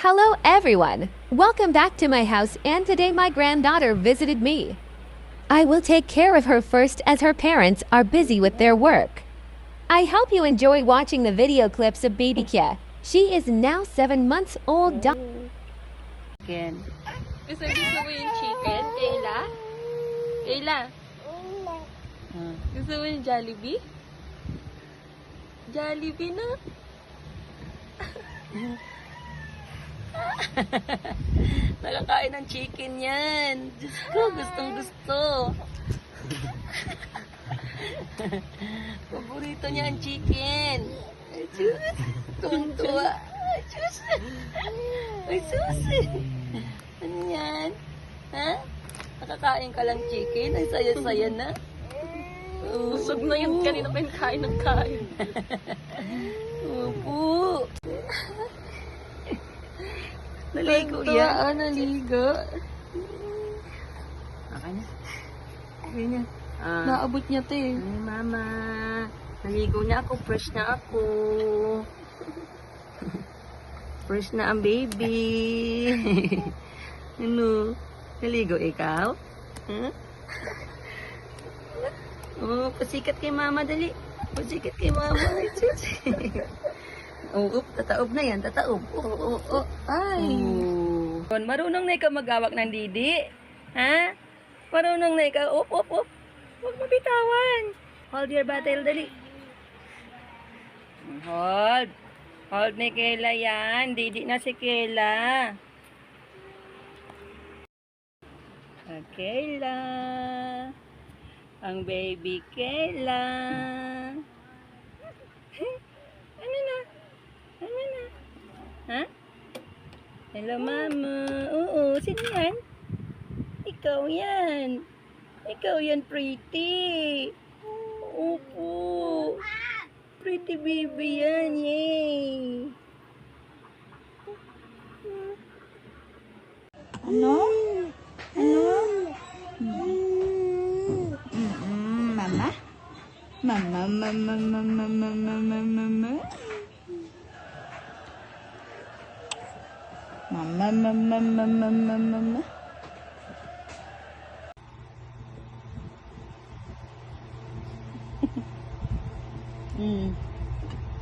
Hello everyone! Welcome back to my house and today my granddaughter visited me. I will take care of her first as her parents are busy with their work. I hope you enjoy watching the video clips of baby Kia. She is now 7 months old. Chicken. Gusto mo yung chicken, Kayla? Kayla? Gusto mo yung Jollibee? Jollibee na? Nakakain ng chicken yan. Diyos ko, gustong gusto. Paborito niya ang chicken. Ay, Diyos. Tuwang-tuwa. Ay, Diyos. Ay, sus. Ano yan? Ha? Nakakain ka lang chicken? Ay, saya-saya na. Busog na yun. Kanina pa yung kain ng kain. Opo. Naligo yan. Naligo. Okay na. Okay na. Naabot niya to eh. Ay, mama. Naligo na ako. Fresh na ako. Fresh na ang baby. Ano? Naligo ikaw? Huh? Oh, pasikat kay mama dali. Pasikat kay mama. Oo, tataob na yan, tataob. Oo. Ay. Marunong na ikaw mag-awak ng didi? Ha? Marunong na ikaw. Op. Huwag mabitawan. Hold your bottle, dali. Hold. Hold ni Kayla yan. Didi na si Kayla. Kayla. Ang baby Kayla. Ano na? Ha? Hello, mama. Oo, sino yan? Ikaw yan. Ikaw yan, pretty. Opo. Pretty baby yan. Yay. Ano? Mama? Mama.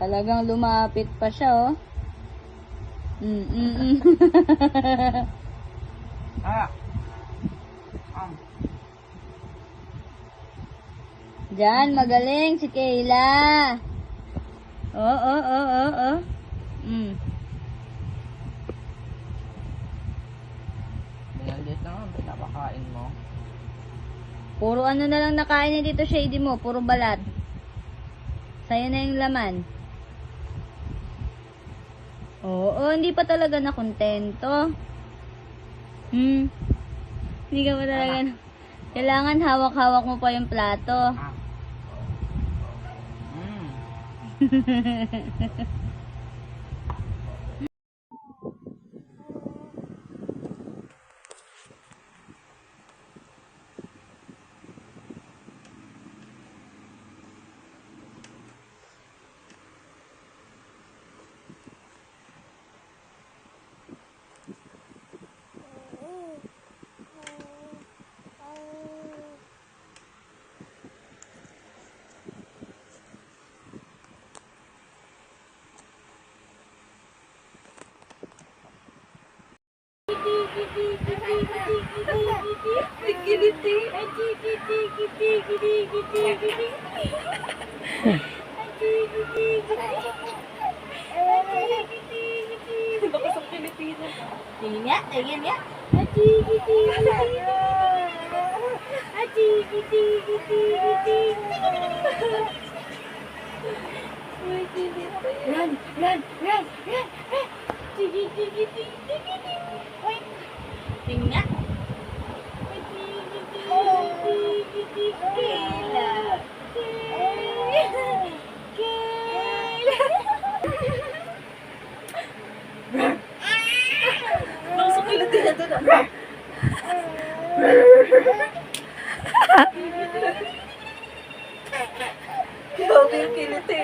Talagang lumapit pa siya, oh. Diyan, magaling si Kayla. Oh. Minalit na nga, pinapakain mo. Puro ano na lang nakain niya dito, Shady mo. Puro balat. Sa'yo na yung laman. Oo, hindi pa talaga nakontento. Hindi ka pa talaga. Kailangan hawak-hawak mo pa yung plato. Baka sa Pilipinas. Tingin nga. Run. Tingin nga. Grabe yung kiliti.